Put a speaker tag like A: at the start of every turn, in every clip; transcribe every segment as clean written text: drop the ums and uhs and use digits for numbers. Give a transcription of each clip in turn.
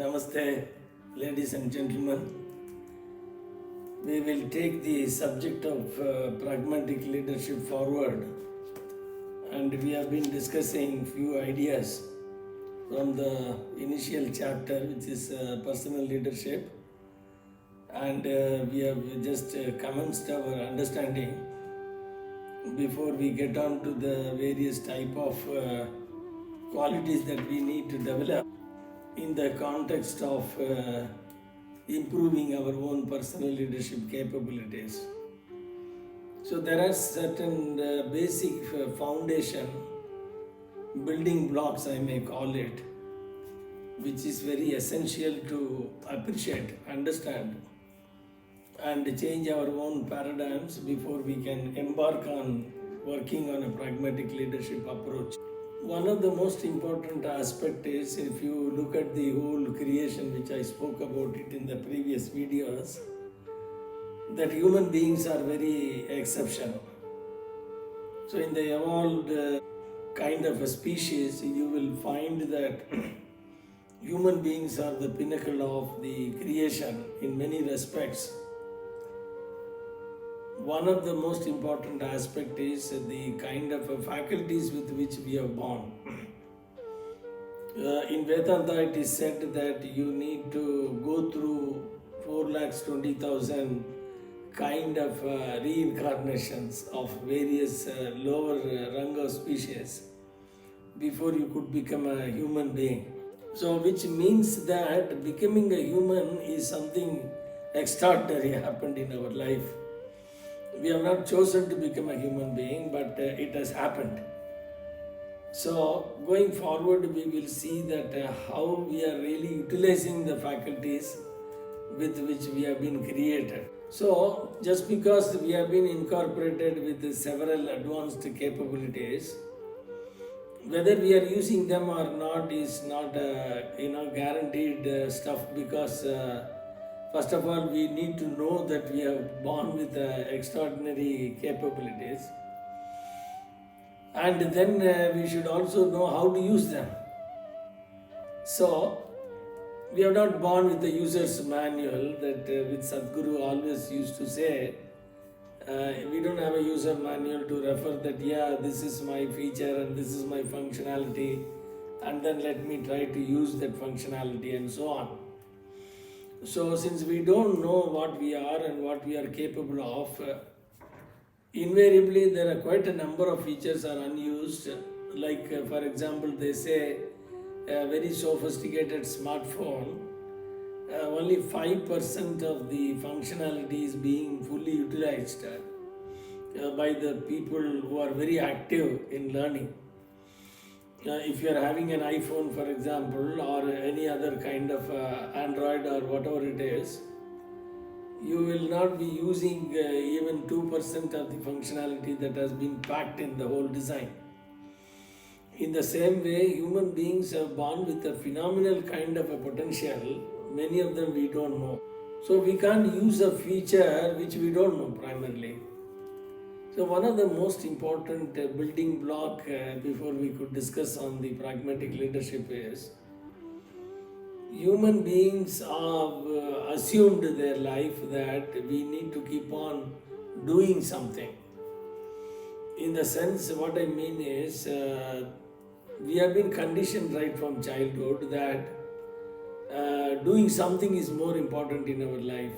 A: Namaste, ladies and gentlemen. We will take the subject of pragmatic leadership forward, and we have been discussing few ideas from the initial chapter, which is personal leadership, and we have just commenced our understanding before we get on to the various type of qualities that we need to develop in the context of improving our own personal leadership capabilities. So there are certain basic foundation building blocks, I may call it, which is very essential to appreciate, understand, and change our own paradigms before we can embark on working on a pragmatic leadership approach. One of the most important aspect is, if you look at the whole creation, which I spoke about it in the previous videos, that human beings are very exceptional. So in the evolved kind of a species, you will find that human beings are the pinnacle of the creation in many respects. One of the most important aspect is the kind of faculties with which we are born. In Vedanta it is said that you need to go through 4,20,000 kind of reincarnations of various lower rung of species before you could become a human being. So which means that becoming a human is something extraordinary happened in our life. We have not chosen to become a human being, but it has happened. So going forward, we will see that how we are really utilizing the faculties with which we have been created. So just because we have been incorporated with several advanced capabilities, whether we are using them or not is not guaranteed stuff, because first of all, we need to know that we are born with extraordinary capabilities, and then we should also know how to use them. So, we are not born with the user's manual that which Sadhguru always used to say. We don't have a user manual to refer that, yeah, this is my feature and this is my functionality, and then let me try to use that functionality and so on. So since we don't know what we are and what we are capable of, invariably there are quite a number of features are unused. Like for example, they say a very sophisticated smartphone, only 5% of the functionality is being fully utilized by the people who are very active in learning. If you are having an iPhone, for example, or any other kind of Android or whatever it is, you will not be using even 2% of the functionality that has been packed in the whole design. In the same way, human beings are born with a phenomenal kind of a potential. Many of them we don't know. So we can't use a feature which we don't know primarily. So one of the most important building block before we could discuss on the pragmatic leadership is, human beings have assumed their life that we need to keep on doing something. In the sense, what I mean is, we have been conditioned right from childhood that doing something is more important in our life.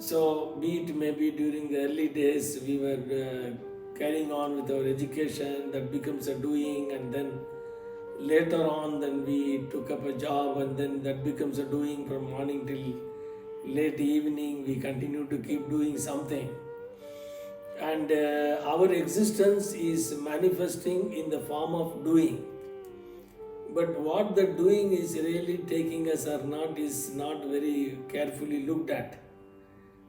A: So, be it maybe during the early days we were carrying on with our education, that becomes a doing, and then later on then we took up a job, and then that becomes a doing. From morning till late evening we continue to keep doing something, and our existence is manifesting in the form of doing. But what the doing is really taking us or not is not very carefully looked at.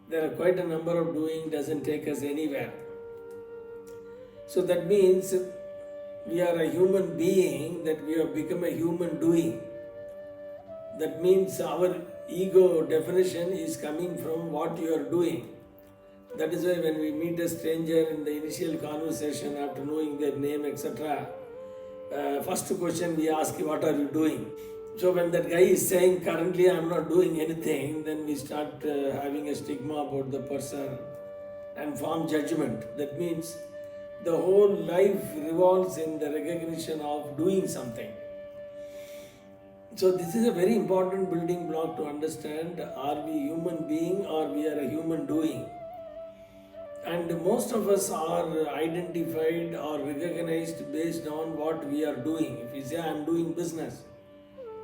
A: There are quite a number of doing doesn't take us anywhere. So that means we are a human being, that we have become a human doing. That means our ego definition is coming from what you are doing. That is why when we meet a stranger in the initial conversation, after knowing their name, etc., first question we ask, what are you doing? So when that guy is saying currently I'm not doing anything, then we start having a stigma about the person and form judgment. That means the whole life revolves in the recognition of doing something. So this is a very important building block to understand, are we human being or we are a human doing? And most of us are identified or recognized based on what we are doing. If you say I'm doing business,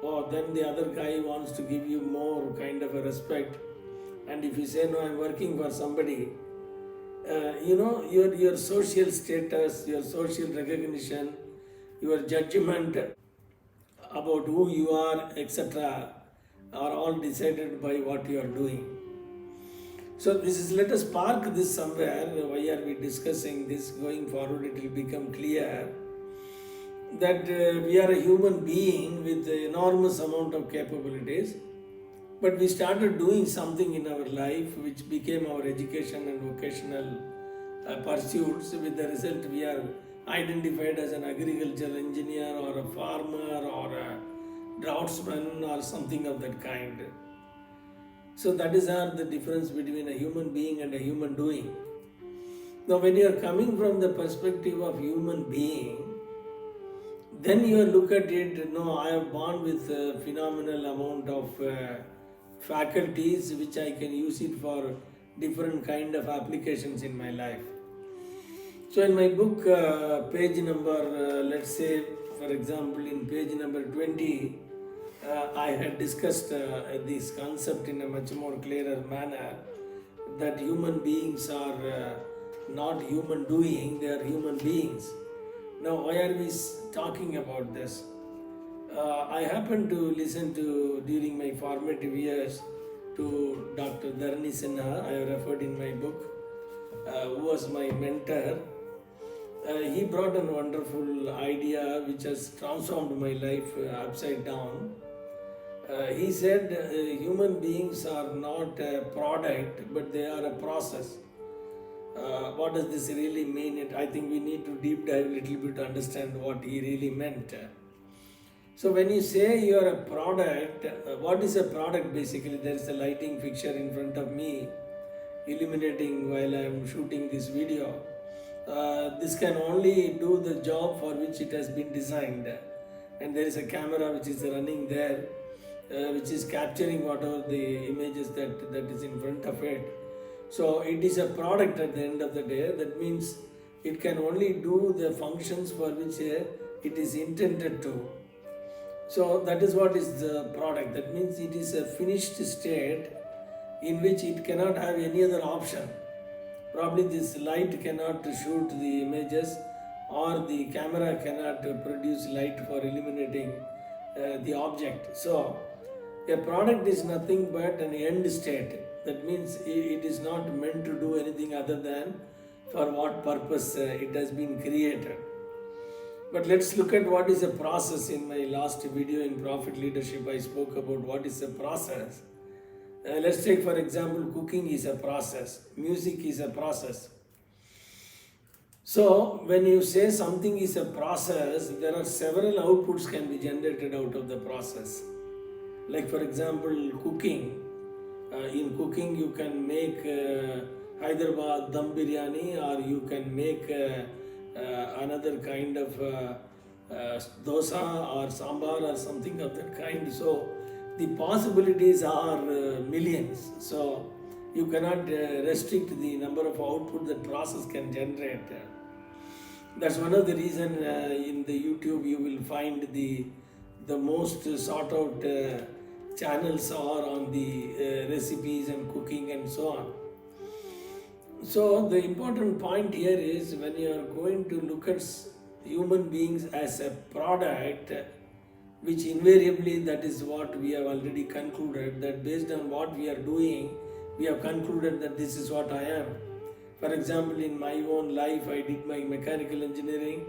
A: oh, then the other guy wants to give you more kind of a respect. And if you say no, I'm working for somebody, your social status, your social recognition, your judgment about who you are, etc., are all decided by what you are doing. So let us park this somewhere. Why are we discussing this? Going forward, it will become clear that we are a human being with an enormous amount of capabilities, but we started doing something in our life which became our education and vocational pursuits. With the result, we are identified as an agricultural engineer or a farmer or a draftsman or something of that kind. So that is the difference between a human being and a human doing. Now when you are coming from the perspective of human being, then you look at it, no, I am born with a phenomenal amount of faculties which I can use it for different kind of applications in my life. So in my book, page number, let's say for example in page number 20, I had discussed this concept in a much more clearer manner, that human beings are not human doing, they are human beings. Now why are we talking about this? I happened to listen to, during my formative years, to Dr. Dharani Sinha, I have referred in my book, who was my mentor. He brought a wonderful idea which has transformed my life upside down. He said human beings are not a product, but they are a process. What does this really mean? I think we need to deep dive a little bit to understand what he really meant. So when you say you are a product, what is a product basically? There is a lighting fixture in front of me illuminating while I am shooting this video. This can only do the job for which it has been designed. And there is a camera which is running there, which is capturing whatever the images that is in front of it. So it is a product at the end of the day. That means it can only do the functions for which it is intended to. So that is what is the product. That means it is a finished state in which it cannot have any other option. Probably this light cannot shoot the images, or the camera cannot produce light for illuminating the object. So a product is nothing but an end state. That means it is not meant to do anything other than for what purpose it has been created. But let's look at what is a process. In my last video in Profit Leadership, I spoke about what is a process. Let's take for example, cooking is a process, music is a process. So when you say something is a process, there are several outputs can be generated out of the process. Like for example, cooking. In cooking you can make Hyderabad dum biryani, or you can make another kind of dosa or sambar or something of that kind. So the possibilities are millions. So you cannot restrict the number of output that process can generate. That's one of the reason in the YouTube you will find the most sought out channels are on the recipes and cooking and so on. So the important point here is, when you are going to look at human beings as a product, which invariably that is what we have already concluded, that based on what we are doing, we have concluded that this is what I am. For example, in my own life, I did my mechanical engineering,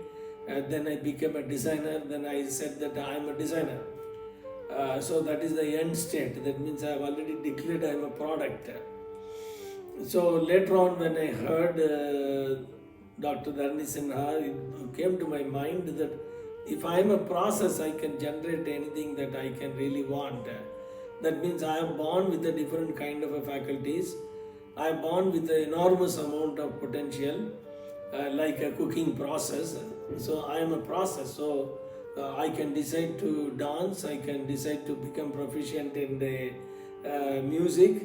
A: then I became a designer, then I said that I am a designer. So that is the end state. That means I have already declared I am a product. So later on, when I heard Dr. Dharani Sinha, it came to my mind that if I am a process, I can generate anything that I can really want. That means I am born with a different kind of a faculties. I am born with an enormous amount of potential, like a cooking process. So I am a process. So I can decide to dance. I can decide to become proficient in the music.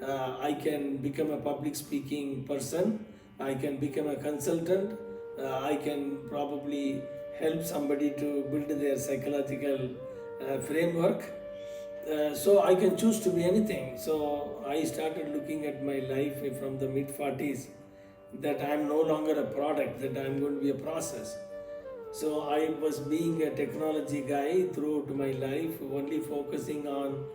A: I can become a public speaking person. I can become a consultant. I can probably help somebody to build their psychological framework. So I can choose to be anything. So I started looking at my life from the mid 40s, that I am no longer a product, that I am going to be a process. So I was being a technology guy throughout my life, only focusing on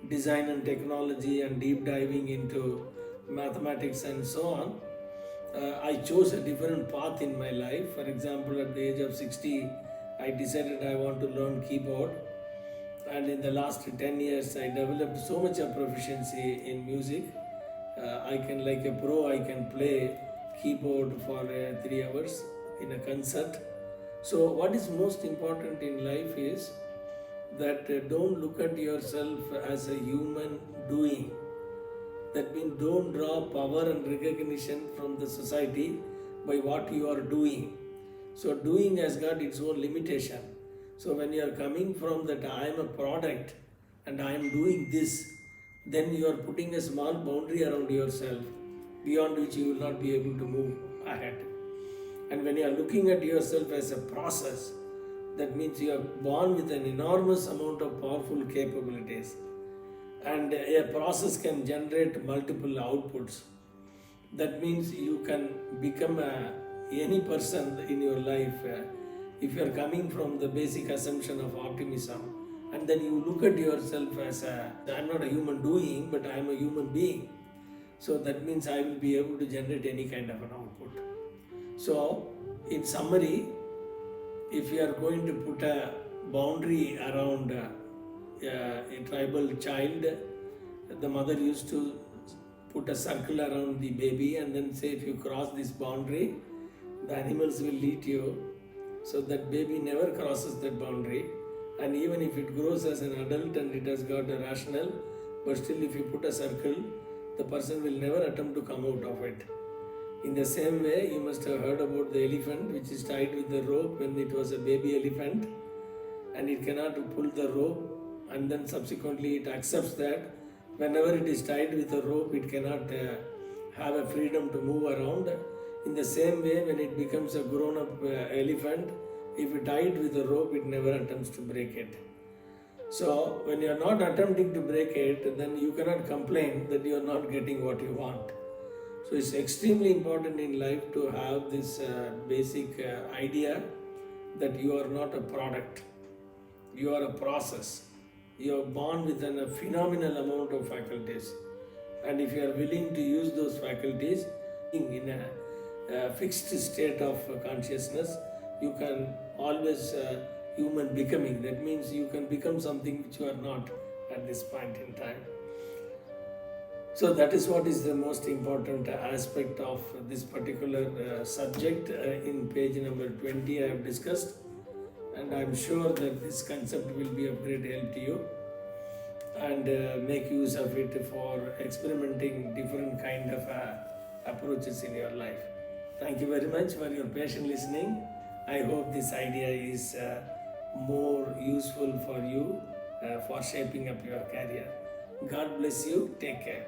A: design and technology and deep diving into mathematics and so on. I chose a different path in my life. For example, at the age of 60, I decided I want to learn keyboard. And in the last 10 years, I developed so much of proficiency in music. I can, like a pro, I can play keyboard for 3 hours in a concert. So what is most important in life is that don't look at yourself as a human doing. That means don't draw power and recognition from the society by what you are doing. So doing has got its own limitation. So when you are coming from that I am a product and I am doing this, then you are putting a small boundary around yourself beyond which you will not be able to move ahead. And when you are looking at yourself as a process, that means you are born with an enormous amount of powerful capabilities. And a process can generate multiple outputs. That means you can become any person in your life if you are coming from the basic assumption of optimism, and then you look at yourself as I'm not a human doing, but I am a human being. So that means I will be able to generate any kind of an output. So in summary, if you are going to put a boundary around a tribal child, the mother used to put a circle around the baby and then say, if you cross this boundary, the animals will eat you. So that baby never crosses that boundary. And even if it grows as an adult and it has got a rationale, but still if you put a circle, the person will never attempt to come out of it. In the same way, you must have heard about the elephant which is tied with the rope when it was a baby elephant, and it cannot pull the rope, and then subsequently it accepts that whenever it is tied with a rope, it cannot have a freedom to move around. In the same way, when it becomes a grown-up elephant, if it tied with a rope, it never attempts to break it. So when you are not attempting to break it, then you cannot complain that you are not getting what you want. So it's extremely important in life to have this basic idea that you are not a product, you are a process. You are born with a phenomenal amount of faculties, and if you are willing to use those faculties in a fixed state of consciousness, you can always human becoming. That means you can become something which you are not at this point in time. So that is what is the most important aspect of this particular subject. In page number 20 I have discussed, and I am sure that this concept will be of great help to you, and make use of it for experimenting different kind of approaches in your life. Thank you very much for your patient listening. I hope this idea is more useful for you for shaping up your career. God bless you. Take care.